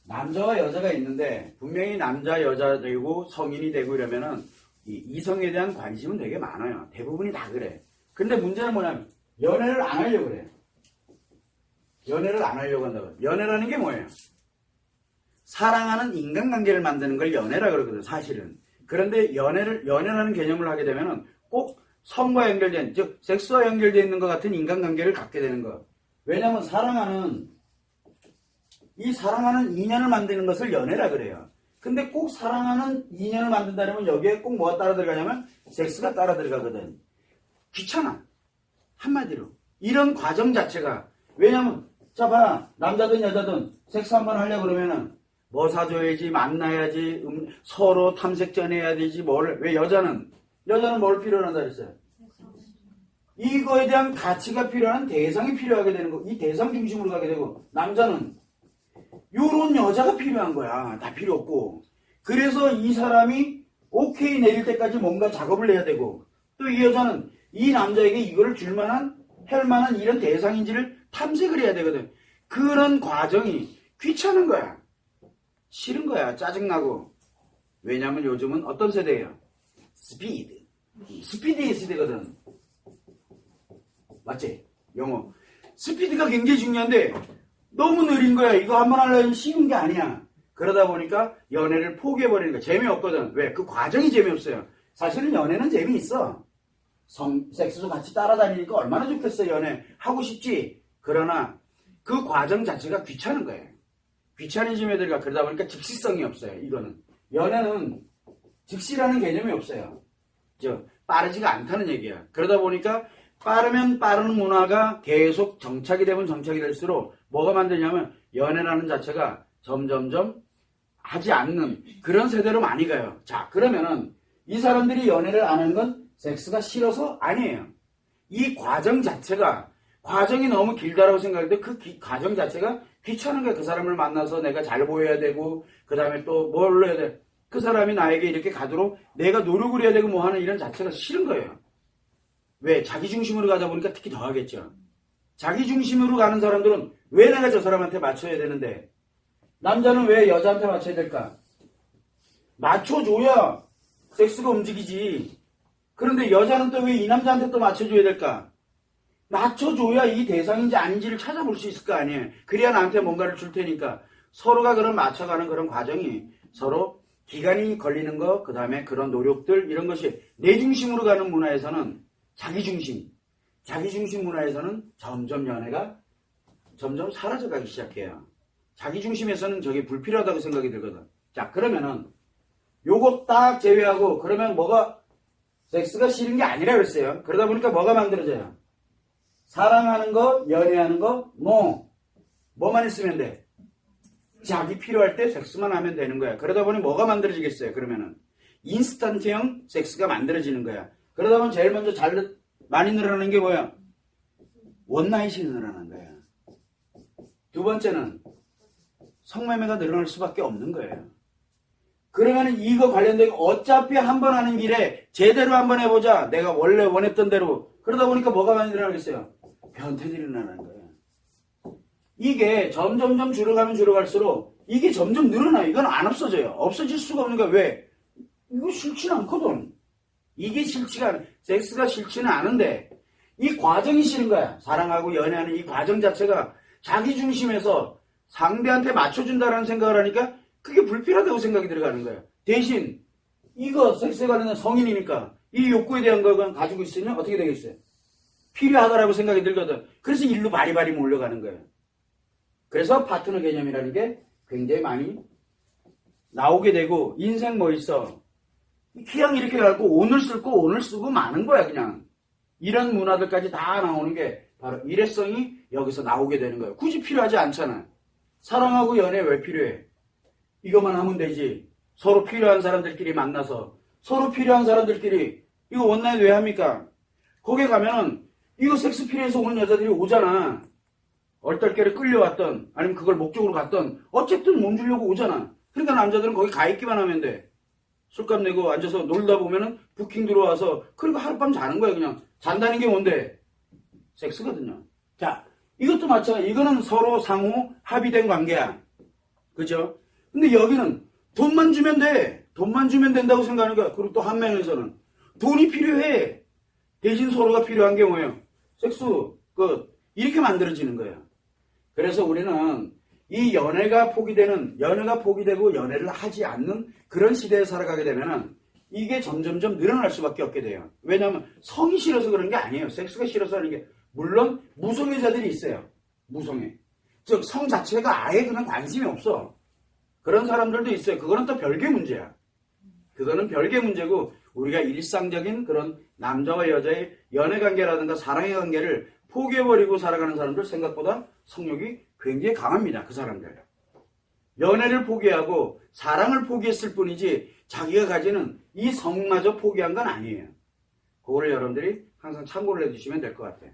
남자와 여자가 있는데 분명히 남자 여자 되고 성인이 되고 이러면은 이 이성에 대한 관심은 되게 많아요. 대부분이 다 그래. 근데 문제는 뭐냐면 연애를 안 하려고 그래. 연애를 안 하려고 한다고. 연애라는 게 뭐예요? 사랑하는 인간관계를 만드는 걸 연애라 그러거든, 사실은. 그런데 연애라는 개념을 하게 되면은 꼭 성과 연결된, 즉 섹스와 연결되어 있는 것 같은 인간관계를 갖게 되는 거. 왜냐하면 사랑하는 인연을 만드는 것을 연애라 그래요. 근데 꼭 사랑하는 인연을 만든다면 여기에 꼭 뭐가 따라 들어가냐면 섹스가 따라 들어가거든. 귀찮아. 한마디로. 이런 과정 자체가. 왜냐면 자 봐. 남자든 여자든 섹스 한번 하려고 그러면은 뭐 사줘야지, 만나야지, 서로 탐색전 해야 되지, 왜 여자는 뭘 필요로 한다 그랬어요? 이거에 대한 가치가 필요한 대상이 필요하게 되는 거. 이 대상 중심으로 가게 되고, 남자는 요런 여자가 필요한 거야. 다 필요 없고. 그래서 이 사람이 오케이 내릴 때까지 뭔가 작업을 해야 되고, 또 이 여자는 이 남자에게 이거를 할 만한 이런 대상인지를 탐색을 해야 되거든. 그런 과정이 귀찮은 거야. 싫은 거야. 짜증나고. 왜냐면 요즘은 어떤 세대예요? 스피드의 세대거든. 맞지? 영어. 스피드가 굉장히 중요한데 너무 느린 거야. 이거 한번 하려면 쉬운 게 아니야. 그러다 보니까 연애를 포기해버리는 거야. 재미없거든. 왜? 그 과정이 재미없어요. 사실은 연애는 재미있어. 섹스도 같이 따라다니니까 얼마나 좋겠어. 연애 하고 싶지. 그러나 그 과정 자체가 귀찮은 거예요. 귀차니즘에 들어가. 그러다 보니까 즉시성이 없어요. 이거는. 연애는 즉시라는 개념이 없어요. 빠르지가 않다는 얘기야. 그러다 보니까 빠르면 빠른 문화가 계속 정착이 되면 정착이 될수록 뭐가 만드냐면 연애라는 자체가 점점점 하지 않는 그런 세대로 많이 가요. 자, 그러면은 이 사람들이 연애를 안 하는 건 섹스가 싫어서 아니에요. 이 과정 자체가 과정이 너무 길다라고 생각할 때 그 과정 자체가 귀찮은 거야. 그 사람을 만나서 내가 잘 보여야 되고 그 다음에 또 뭘 해야 돼. 그 사람이 나에게 이렇게 가도록 내가 노력을 해야 되고 뭐 하는 이런 자체가 싫은 거예요. 왜? 자기 중심으로 가다 보니까 특히 더 하겠죠. 자기 중심으로 가는 사람들은 왜 내가 저 사람한테 맞춰야 되는데 남자는 왜 여자한테 맞춰야 될까? 맞춰줘야 섹스가 움직이지. 그런데 여자는 또 왜 이 남자한테 또 맞춰줘야 될까? 맞춰줘야 이 대상인지 아닌지를 찾아볼 수 있을 거 아니에요. 그래야 나한테 뭔가를 줄 테니까. 서로가 그런 맞춰가는 그런 과정이 서로 기간이 걸리는 거, 그 다음에 그런 노력들, 이런 것이 내 중심으로 가는 문화에서는 자기 중심 문화에서는 점점 연애가 점점 사라져가기 시작해요. 자기 중심에서는 저게 불필요하다고 생각이 들거든. 자, 그러면은 요거 딱 제외하고 그러면 뭐가 섹스가 싫은 게 아니라 그랬어요. 그러다 보니까 뭐가 만들어져요? 사랑하는 거, 연애하는 거, 뭐만 있으면 돼? 자기 필요할 때 섹스만 하면 되는 거야. 그러다 보니 뭐가 만들어지겠어요? 그러면은 인스턴트형 섹스가 만들어지는 거야. 그러다 보면 제일 먼저 많이 늘어나는 게 뭐야? 원나잇이 늘어나는 거야. 두 번째는 성매매가 늘어날 수밖에 없는 거예요. 그러면 이거 관련된 어차피 한 번 하는 길에 제대로 한번 해보자. 내가 원래 원했던 대로. 그러다 보니까 뭐가 많이 늘어나겠어요? 변태들이 일어나는 거예요. 이게 점점점 줄어가면 줄어갈수록 이게 점점 늘어나요. 이건 안 없어져요. 없어질 수가 없는 거야. 왜? 이거 싫지는 않거든. 이게 섹스가 싫지는 않은데 이 과정이 싫은 거야. 사랑하고 연애하는 이 과정 자체가 자기 중심에서 상대한테 맞춰준다라는 생각을 하니까 그게 불필요하다고 생각이 들어가는 거야. 대신 이거 섹스에 관련된 성인이니까 이 욕구에 대한 걸 가지고 있으면 어떻게 되겠어요? 필요하다라고 생각이 들거든. 그래서 일로 바리바리 몰려가는 거예요. 그래서 파트너 개념이라는 게 굉장히 많이 나오게 되고 인생 뭐 있어? 그냥 이렇게 갖고 오늘 쓰고 마는 거야 그냥. 이런 문화들까지 다 나오는 게 바로 일회성이 여기서 나오게 되는 거예요. 굳이 필요하지 않잖아. 사랑하고 연애 왜 필요해? 이것만 하면 되지. 서로 필요한 사람들끼리 만나서 서로 필요한 사람들끼리 이거 원나잇 왜 합니까? 거기 가면은 이거 섹스 필요해서 오는 여자들이 오잖아. 얼떨결에 끌려왔던 아니면 그걸 목적으로 갔던 어쨌든 몸 주려고 오잖아. 그러니까 남자들은 거기 가 있기만 하면 돼. 술값 내고 앉아서 놀다 보면은 부킹 들어와서 그리고 하룻밤 자는 거야. 그냥 잔다는 게 뭔데? 섹스거든요. 자, 이것도 마찬가지. 이거는 서로 상호 합의된 관계야. 그죠? 근데 여기는 돈만 주면 돼. 돈만 주면 된다고 생각하는 거야. 그리고 또 한 면에서는 돈이 필요해. 대신 서로가 필요한 게 뭐예요? 섹스. 이렇게 만들어지는 거예요. 그래서 우리는 이 연애가 포기되고 연애를 하지 않는 그런 시대에 살아가게 되면은 이게 점점점 늘어날 수밖에 없게 돼요. 왜냐하면 성이 싫어서 그런 게 아니에요. 섹스가 싫어서 하는 게. 물론 무성애자들이 있어요. 무성애. 즉 성 자체가 아예 그냥 관심이 없어. 그런 사람들도 있어요. 그거는 또 별개 문제야. 그거는 별개 문제고 우리가 일상적인 그런 남자와 여자의 연애관계라든가 사랑의 관계를 포기해버리고 살아가는 사람들 생각보다 성욕이 굉장히 강합니다. 그 사람들. 연애를 포기하고 사랑을 포기했을 뿐이지 자기가 가지는 이 성마저 포기한 건 아니에요. 그거를 여러분들이 항상 참고를 해주시면 될 것 같아요.